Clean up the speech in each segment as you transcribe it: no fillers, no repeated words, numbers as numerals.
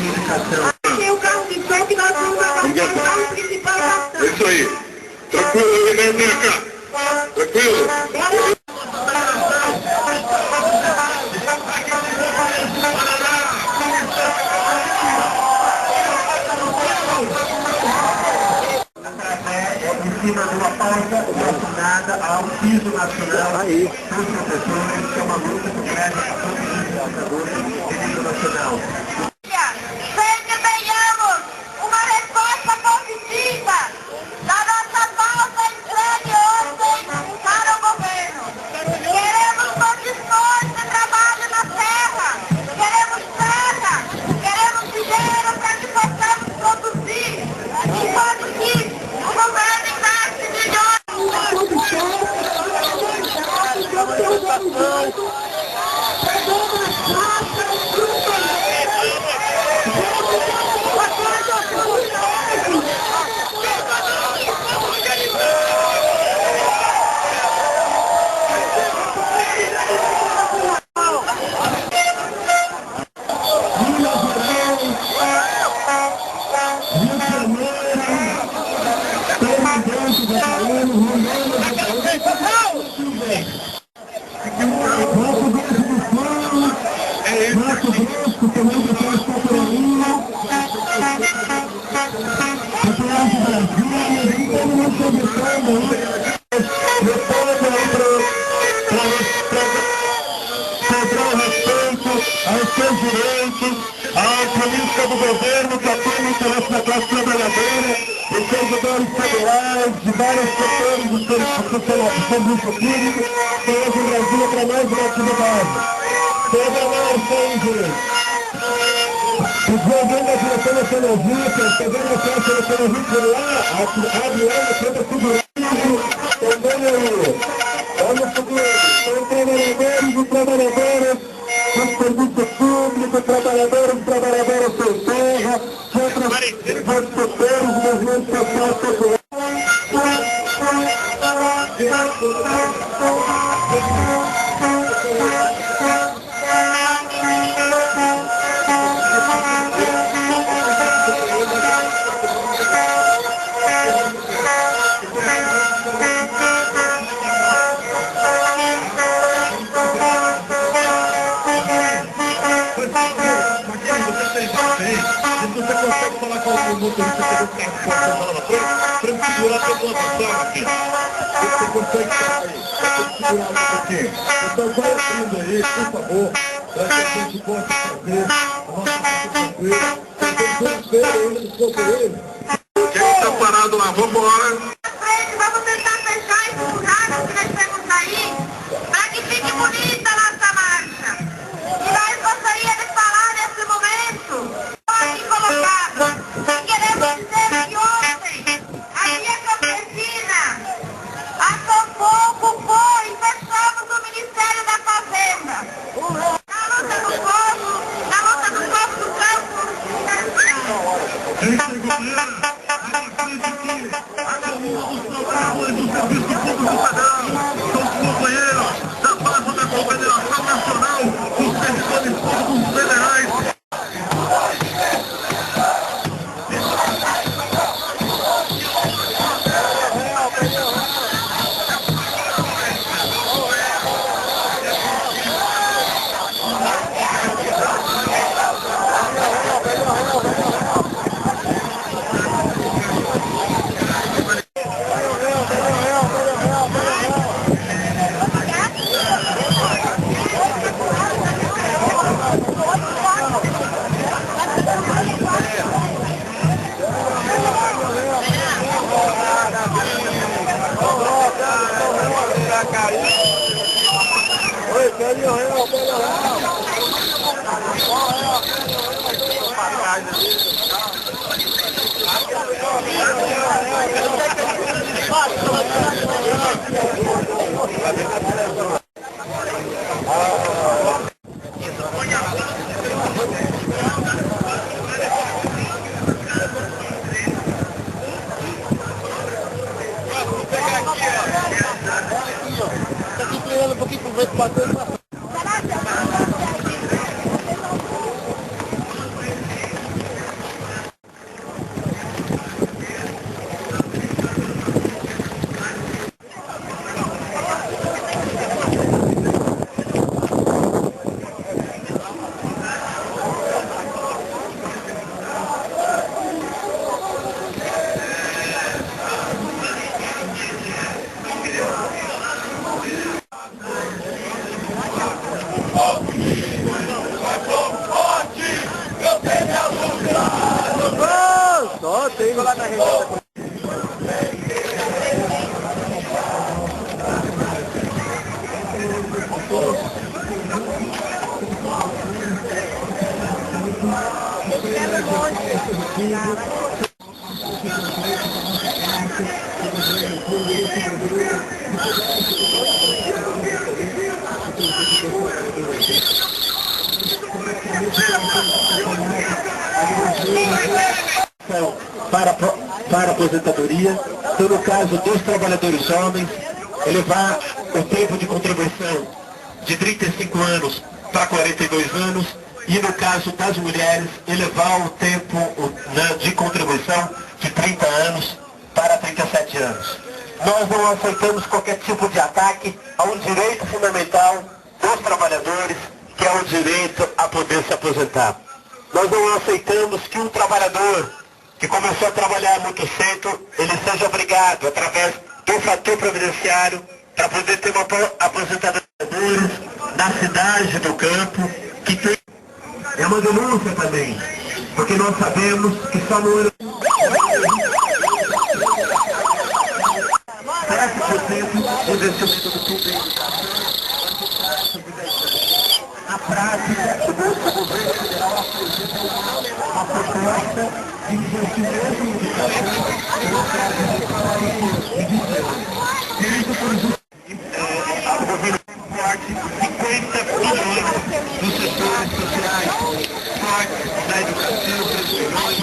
Achei o carro de frente e nós vamos avançar o carro principal da É isso aí. Tranquilo, vem cá. Tranquilo? Em cima de uma pauta relacionada ao piso nacional dos professores, que é uma luta que preza a todos os educadores em nível nacional. Sempre tenhamos uma resposta positiva da nossa pauta entregue ontem para o governo. Queremos condições de trabalho na terra, queremos dinheiro para que possamos produzir, enquanto que o governo investe milhões. Aos seus direitos, à política do governo que atua no interesse da classe trabalhadora, os servidores federais, de vários setores do serviço público, que hoje em Brasília para mais uma atividade. Toda a gente. O governo da direção da Energia, pegando a caixa da Energia por lá, abre lá na frente da segurança, também aí. Vamos subir, são trabalhadores e trabalhadoras, os serviços públicos, trabalhadores e trabalhadoras sem terra, outros setores, movimentos sociais populares. Se você consegue falar com o motorista que tem o carro forte lá na frente, para me segurar pela posição aqui. Você consegue falar aí, para segurar um pouquinho. Então vai abrindo aí, por favor, para que a gente possa fazer a nossa vida tranquila. Tem espera ainda dos companheiros. Quem está parado lá, vamos embora. Vamos tentar fechar esse buraco que nós temos aí, para que fique bonita a nossa marcha. E nós gostaríamos de falar nesse momento, aqui colocado, queremos dizer que ontem a Via Campesina acampou, ocupou e fechamos o Ministério da Fazenda. Na luta do povo do campo. Da base da Confederação Nacional dos Servidores Públicos Federais. Chego lá na região. Para aposentadoria, então no caso dos trabalhadores homens, elevar o tempo de contribuição de 35 anos para 42 anos e no caso das mulheres, elevar o tempo de contribuição de 30 anos para 37 anos. Nós não aceitamos qualquer tipo de ataque a um direito fundamental dos trabalhadores, que é o direito a poder se aposentar. Nós não aceitamos que um trabalhador que começou a trabalhar muito cedo, ele seja obrigado, através do fator previdenciário, para poder ter uma aposentadoria na cidade do campo, que tem... É uma denúncia também, porque nós sabemos que só no ano... 7% do investimento do público. Na prática, o nosso governo federal apresenta uma proposta de investimento em educação o governo forte 50 bilhões nos setores sociais, forte da educação, 3 bilhões,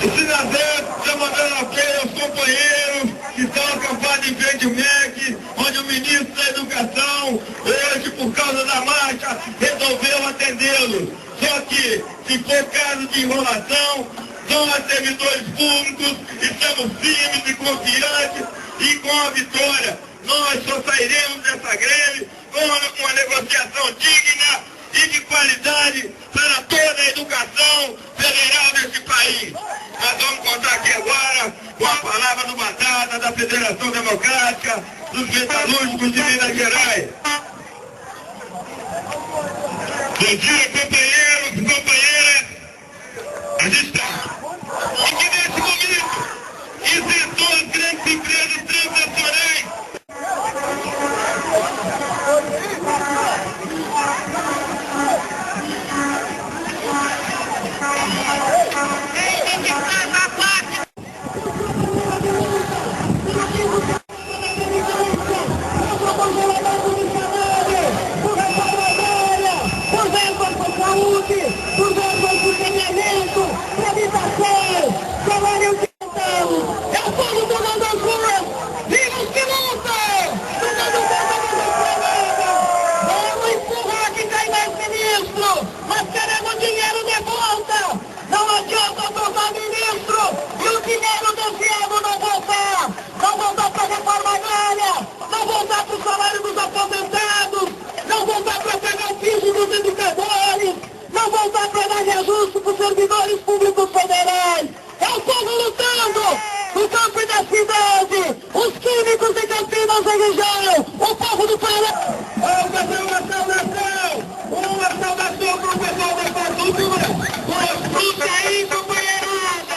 o cidadão está mandando ok aos companheiros que estão acampados em frente ao MEC, onde o ministro da Educação, hoje, por causa da marcha, resolveu atendê-los. Só que, se for caso de enrolação, nós, servidores públicos, estamos firmes e confiantes e com a vitória. Nós só sairemos dessa greve com uma negociação digna e de qualidade para toda a educação federal desse país. Nós vamos contar aqui agora com a palavra do Batata, da Federação Democrática dos Metalúrgicos de Minas Gerais. Bom dia, companheiros e companheiras. A gente está aqui nesse momento isentou as grandes empresas transnacionais. Servidores públicos federais, é o povo lutando no campo e na cidade, os químicos de Campinas e região, o povo do Pará. Uma saudação para o pessoal da infraestrutura, escuta aí, companheirada,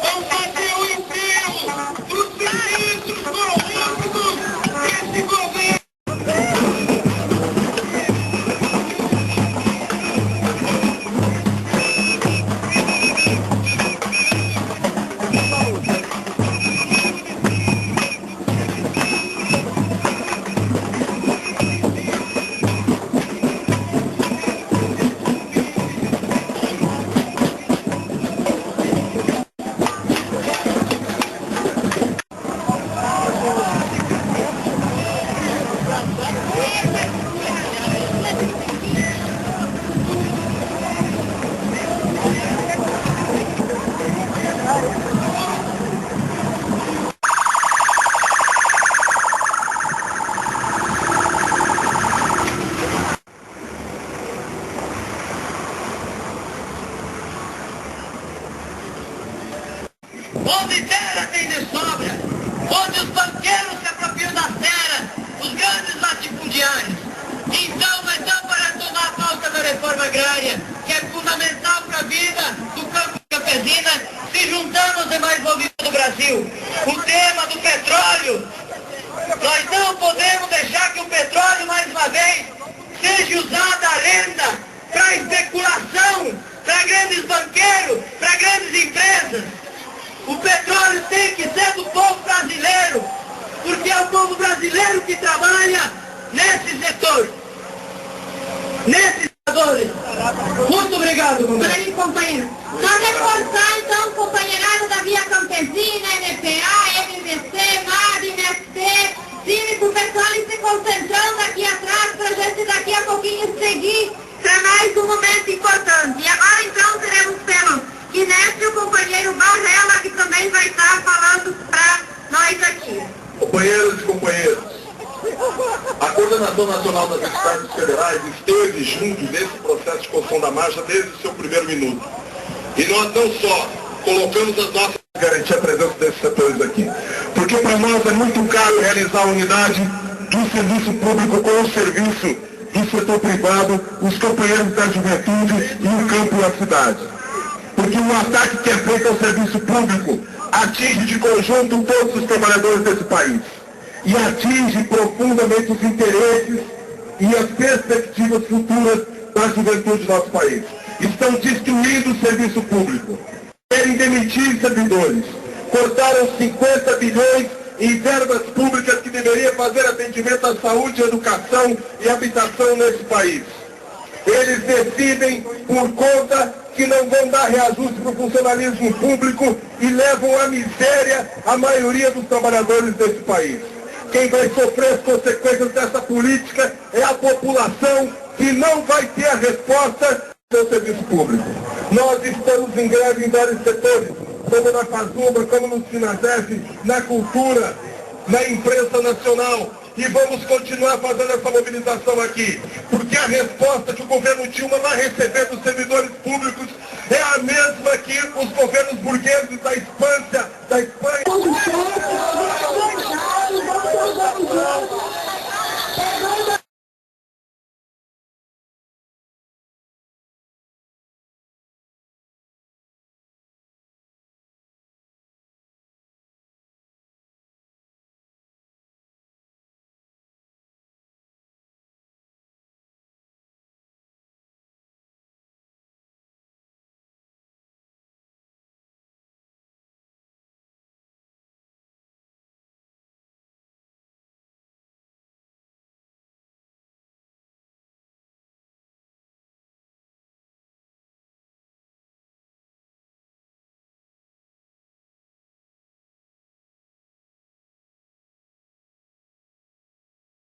vamos fazer o emprego dos ministros corruptos desse governo. povo brasileiro que trabalha nesse setor, nesses setores. Muito obrigado, Aí, companheiro. Só reforçar, então, companheirada da Via Campesina, NPA, MVC, MAD, MST, Cívico, o pessoal se concentrando aqui atrás pra gente daqui a pouquinho seguir para mais um momento importante. E agora, então, teremos pelo Guinness o companheiro Barrela, que também vai estar falando para nós aqui. Companheiros e companheiras, a Coordenação Nacional das Entidades Federais esteve junto nesse processo de construção da marcha desde o seu primeiro minuto. E nós não só colocamos as nossas garantir a presença desses setores aqui, porque para nós é muito caro realizar a unidade do serviço público com o serviço do setor privado, os companheiros da juventude e o campo e a cidade. Porque o ataque que é feito ao serviço público atinge de conjunto todos os trabalhadores desse país e atinge profundamente os interesses e as perspectivas futuras da juventude do nosso país. Estão destruindo o serviço público, querem demitir servidores, cortaram 50 bilhões em verbas públicas que deveriam fazer atendimento à saúde, educação e habitação nesse país. Eles decidem por conta que não vão dar reajuste para o funcionalismo público e levam à miséria a maioria dos trabalhadores desse país. Quem vai sofrer as consequências dessa política é a população que não vai ter a resposta do serviço público. Nós estamos em greve em vários setores, como na Fazumba, como no Sinasef, na cultura, na imprensa nacional. E vamos continuar fazendo essa mobilização aqui, porque a resposta que o governo Dilma vai receber dos servidores públicos é a mesma que os governos burgueses da Espanha.